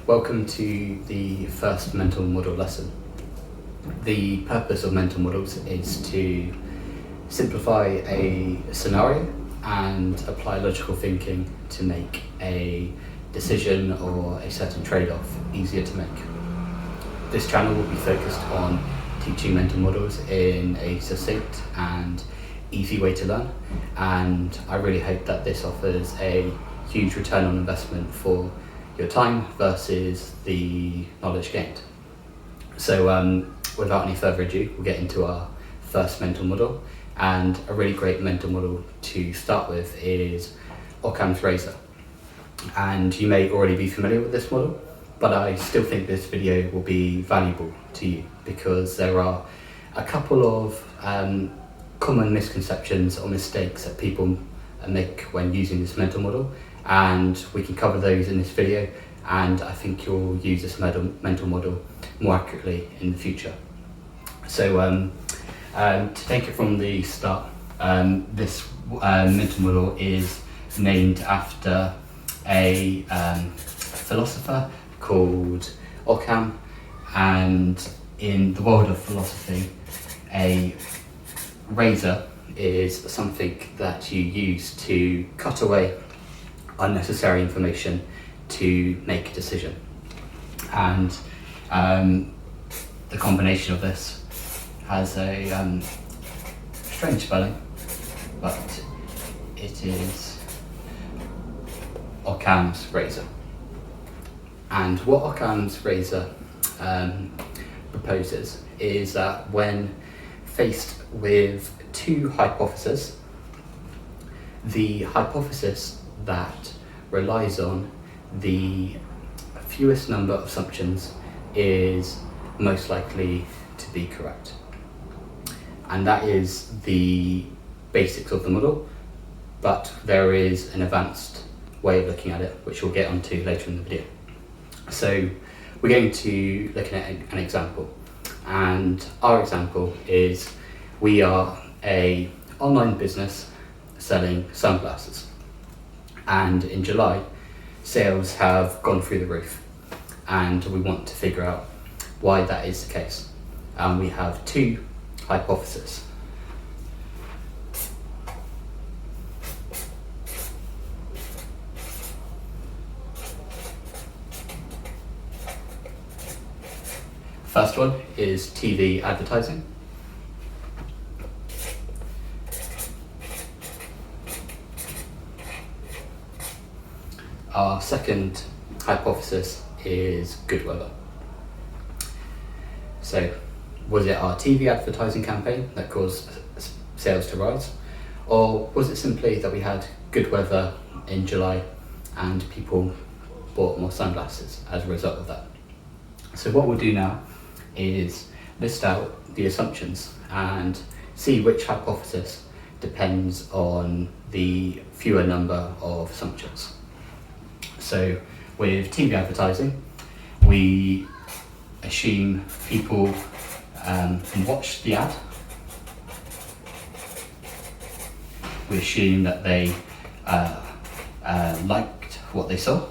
Welcome to the first mental model lesson. The purpose of mental models is to simplify a scenario and apply logical thinking to make a decision or a certain trade-off easier to make. This channel will be focused on teaching mental models in a succinct and easy way to learn, and I really hope that this offers a huge return on investment for your time versus the knowledge gained. So without any further ado, we'll get into our first mental model, and a really great mental model to start with is Occam's Razor. And you may already be familiar with this model, but I still think this video will be valuable to you because there are a couple of common misconceptions or mistakes that people make when using this mental model, and we can cover those in this video, and I think you'll use this mental model more accurately in the future. So to take it from the start, this mental model is named after a philosopher called Occam, and in the world of philosophy, a razor is something that you use to cut away unnecessary information to make a decision. And the combination of this has a strange spelling, but it is Occam's Razor. And what Occam's Razor proposes is that when faced with two hypotheses, the hypothesis that relies on the fewest number of assumptions is most likely to be correct. And that is the basics of the model, but there is an advanced way of looking at it, which we'll get onto later in the video. So we're going to look at an example, and our example is we are an online business selling sunglasses, and in July sales have gone through the roof, and we want to figure out why that is the case. And we have two hypotheses. First one is TV advertising. Our second hypothesis is good weather. So, was it our TV advertising campaign that caused sales to rise? Or was it simply that we had good weather in July and people bought more sunglasses as a result of that? So what we'll do now is list out the assumptions and see which hypothesis depends on the fewer number of assumptions. So with TV advertising, we assume people watched the ad. We assume that they liked what they saw.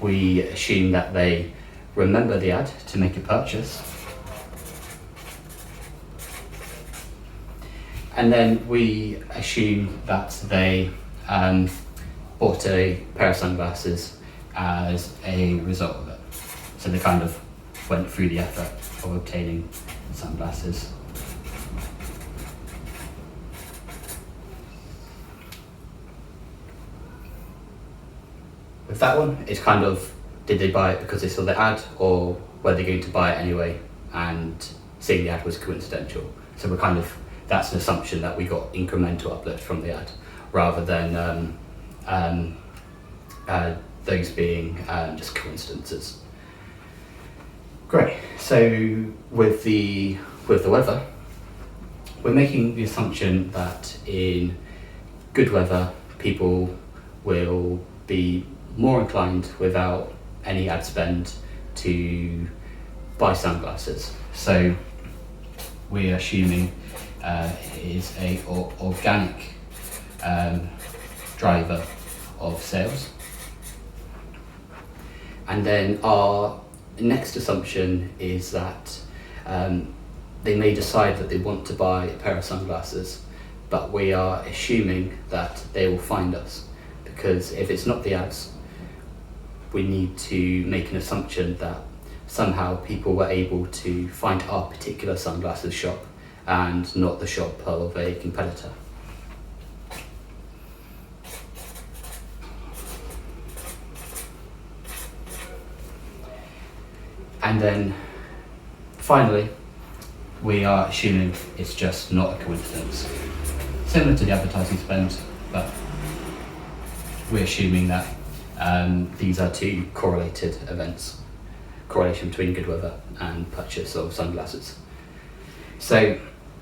We assume that they remember the ad to make a purchase. And then we assume that they bought a pair of sunglasses as a result of it. So they kind of went through the effort of obtaining sunglasses. With that one, it's kind of, did they buy it because they saw the ad, or were they going to buy it anyway and seeing the ad was coincidental? So we're kind of, that's an assumption that we got incremental uplift from the ad, rather than those being just coincidences. Great. So with the weather, we're making the assumption that in good weather, people will be more inclined without any ad spend to buy sunglasses. So we're assuming it is a organic driver of sales. And then our next assumption is that they may decide that they want to buy a pair of sunglasses, but we are assuming that they will find us, because if it's not the ads, we need to make an assumption that somehow people were able to find our particular sunglasses shop and not the shop of a competitor. And then finally, we are assuming it's just not a coincidence. Similar to the advertising spend, but we're assuming that these are two correlated events. Correlation between good weather and purchase of sunglasses. So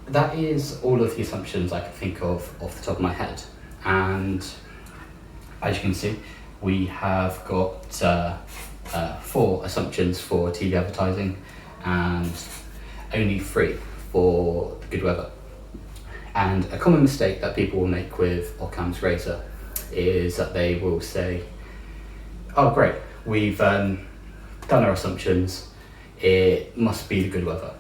that is all of the assumptions I can think of off the top of my head. And as you can see, we have got 4 assumptions for TV advertising and only 3 for the good weather. And a common mistake that people will make with Occam's Razor is that they will say, oh great, we've done our assumptions, it must be the good weather.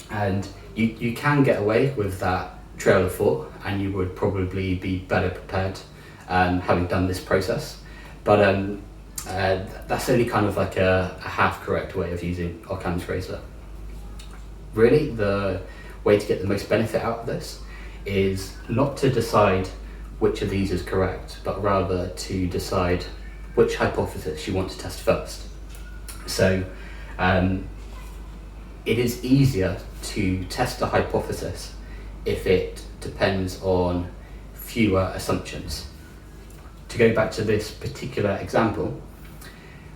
And you can get away with that trail of thought, and you would probably be better prepared having done this process. But that's only kind of like a half correct way of using Occam's Razor. Really, the way to get the most benefit out of this is not to decide which of these is correct, but rather to decide which hypothesis you want to test first. So it is easier to test a hypothesis if it depends on fewer assumptions. To go back to this particular example,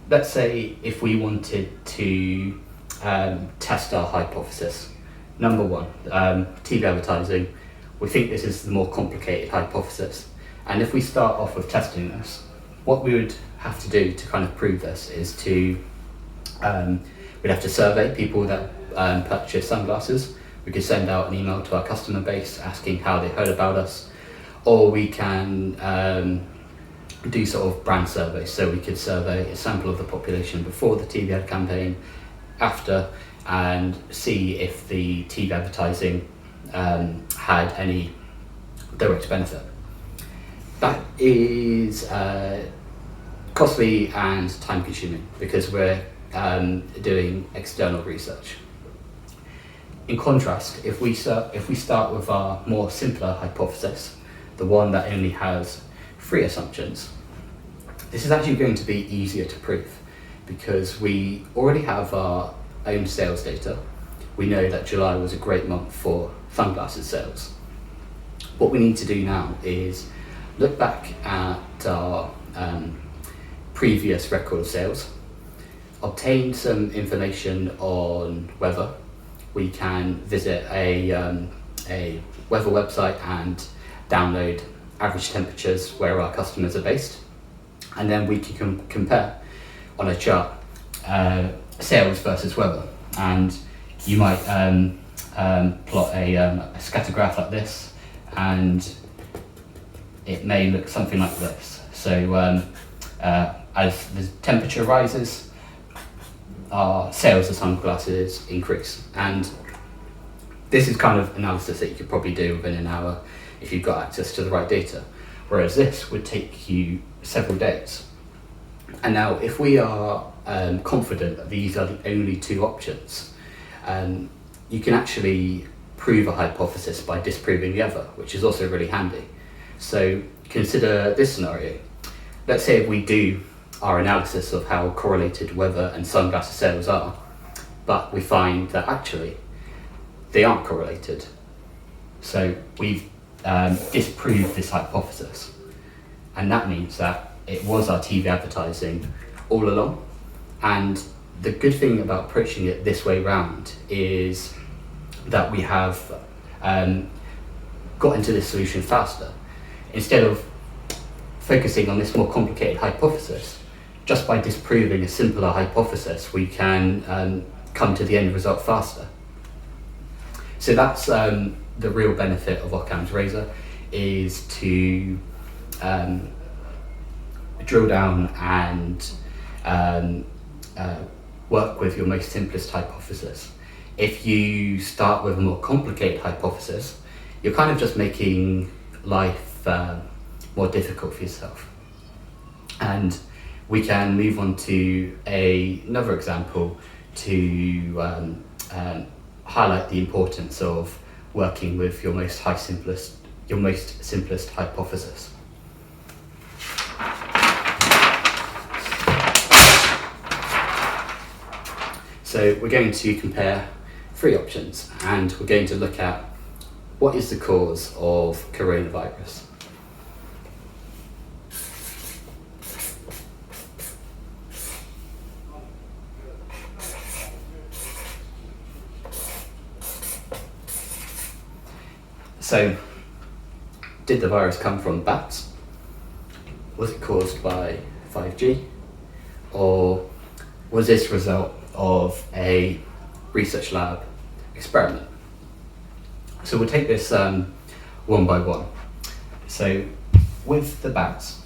let's say if we wanted to test our hypothesis. Number 1, TV advertising, we think this is the more complicated hypothesis. And if we start off with testing this, what we would have to do to kind of prove this is to, we'd have to survey people that purchase sunglasses. We could send out an email to our customer base asking how they heard about us, or we can do sort of brand surveys. So we could survey a sample of the population before the TV ad campaign, after, and see if the TV advertising had any direct benefit. That is costly and time consuming because we're doing external research. In contrast, if we start with our more simpler hypothesis, the one that only has 3 assumptions, this is actually going to be easier to prove because we already have our own sales data. We know that July was a great month for sunglasses sales. What we need to do now is look back at our previous record of sales, obtain some information on weather. We can visit a weather website and download average temperatures where our customers are based, and then we can compare on a chart sales versus weather. And you might plot a scatter graph like this, and it may look something like this. So as the temperature rises, our sales of sunglasses increase. And this is kind of analysis that you could probably do within an hour if you've got access to the right data, whereas this would take you several days. And now if we are confident that these are the only 2 options, you can actually prove a hypothesis by disproving the other, which is also really handy. So consider this scenario. Let's say if we do our analysis of how correlated weather and sunglasses sales are, but we find that actually they aren't correlated. So we've disproved this hypothesis, and that means that it was our TV advertising all along. And the good thing about approaching it this way round is that we have got into this solution faster. Instead of focusing on this more complicated hypothesis, just by disproving a simpler hypothesis, we can come to the end result faster. So that's the real benefit of Occam's Razor, is to drill down and work with your most simplest hypothesis. If you start with a more complicated hypothesis, you're kind of just making life more difficult for yourself. And we can move on to another example to highlight the importance of working with your most simplest hypothesis. So we're going to compare 3 options, and we're going to look at what is the cause of coronavirus. So, did the virus come from bats? Was it caused by 5G? Or was this a result of a research lab experiment? So we'll take this one by one. So with the bats,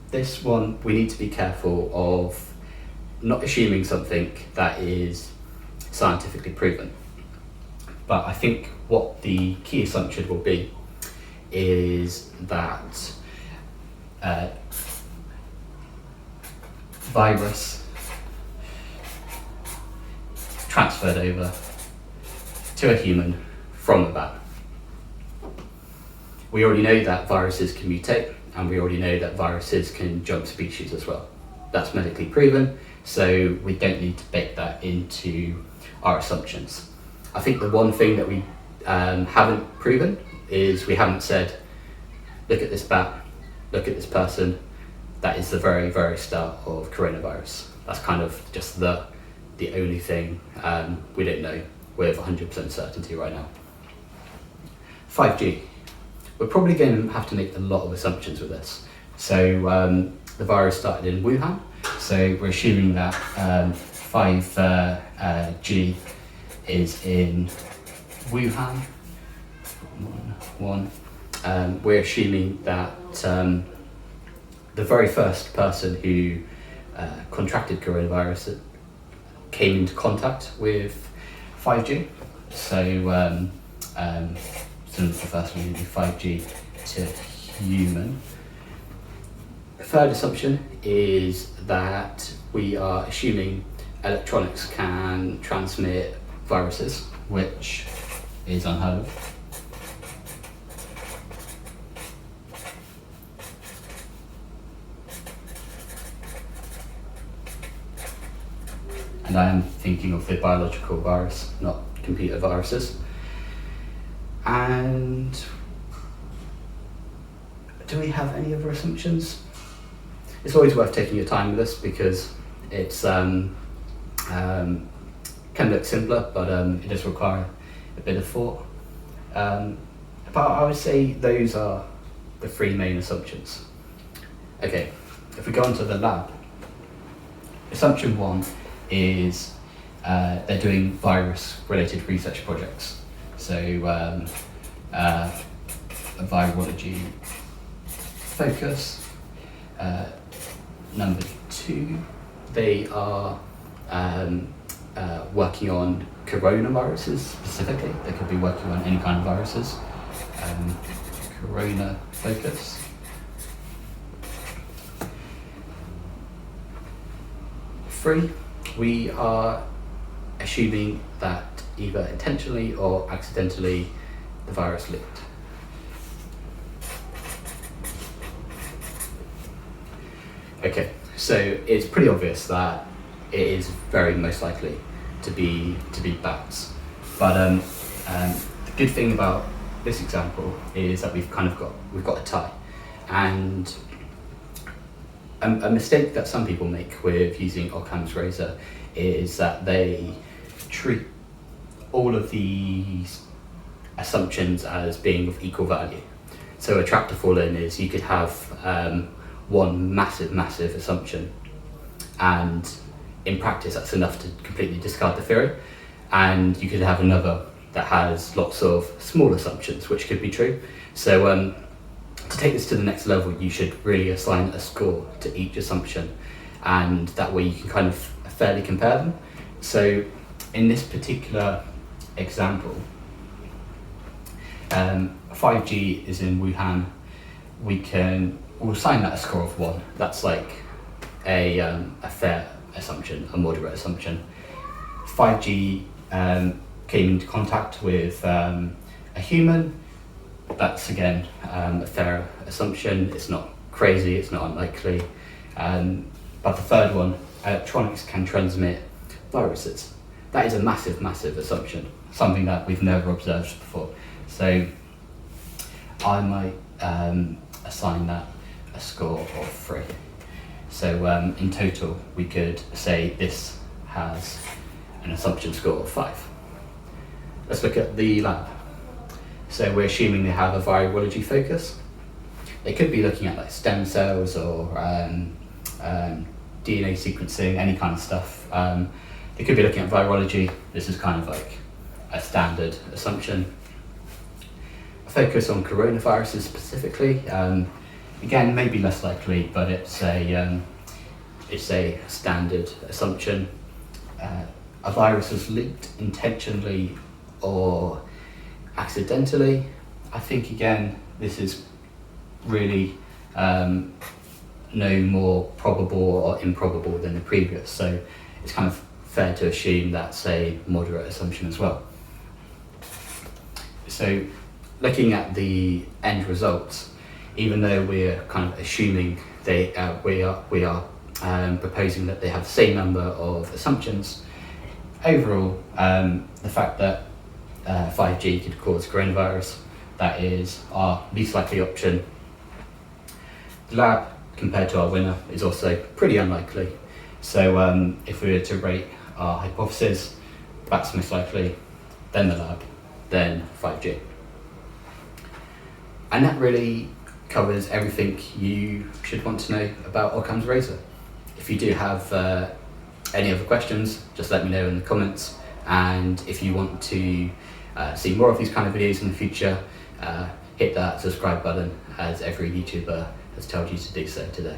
this one we need to be careful of not assuming something that is scientifically proven. But I think what the key assumption will be is that virus transferred over to a human from a bat. We already know that viruses can mutate, and we already know that viruses can jump species as well. That's medically proven, so we don't need to bake that into our assumptions. I think the one thing that we haven't proven is we haven't said, look at this bat, look at this person, that is the very, very start of coronavirus. That's kind of just the only thing we don't know with 100% certainty right now. 5G. We're probably going to have to make a lot of assumptions with this. So the virus started in Wuhan, so we're assuming that 5G is in Wuhan. We're assuming that the very first person who contracted coronavirus came into contact with 5G. So the first one would be 5G to human. The third assumption is that we are assuming electronics can transmit viruses, which is unheard of. And I am thinking of the biological virus, not computer viruses. And do we have any other assumptions? It's always worth taking your time with this because it's can look simpler, but it does require a bit of thought. But I would say those are the 3 main assumptions. Okay, if we go on to the lab, assumption 1 is they're doing virus-related research projects. So a virology focus. Number 2, they are working on coronaviruses specifically. They could be working on any kind of viruses. Corona focus. Three, we are assuming that either intentionally or accidentally the virus leaked. Okay, so it's pretty obvious that it is very most likely to be bats. But the good thing about this example is that we've got a tie, and a mistake that some people make with using Occam's Razor is that they treat all of these assumptions as being of equal value. So a trap to fall in is you could have one massive assumption, and in practice that's enough to completely discard the theory, and you could have another that has lots of small assumptions which could be true. So to take this to the next level, you should really assign a score to each assumption and that way you can kind of fairly compare them. So in this particular example, 5G is in Wuhan. We'll assign that a score of 1. That's like a fair assumption, a moderate assumption. 5G came into contact with a human. That's again a fair assumption. It's not crazy, it's not unlikely. But the third one, electronics can transmit viruses. That is a massive, massive assumption, something that we've never observed before. So I might assign that a score of 3. So in total, we could say this has an assumption score of 5. Let's look at the lab. So we're assuming they have a virology focus. They could be looking at like stem cells or DNA sequencing, any kind of stuff. They could be looking at virology. This is kind of like a standard assumption. A focus on coronaviruses specifically. Again, maybe less likely, but it's a standard assumption. A virus was leaked intentionally or accidentally. I think again, this is really no more probable or improbable than the previous, so it's kind of fair to assume that's a moderate assumption as well. So looking at the end results, even though we're kind of assuming we are proposing that they have the same number of assumptions, overall the fact that 5G could cause coronavirus, that is our least likely option. The lab, compared to our winner, is also pretty unlikely. So if we were to rate our hypothesis, that's most likely, then the lab, then 5G. And that really covers everything you should want to know about Occam's Razor. If you do have any other questions, just let me know in the comments. And if you want to see more of these kind of videos in the future, hit that subscribe button, as every YouTuber has told you to do so today.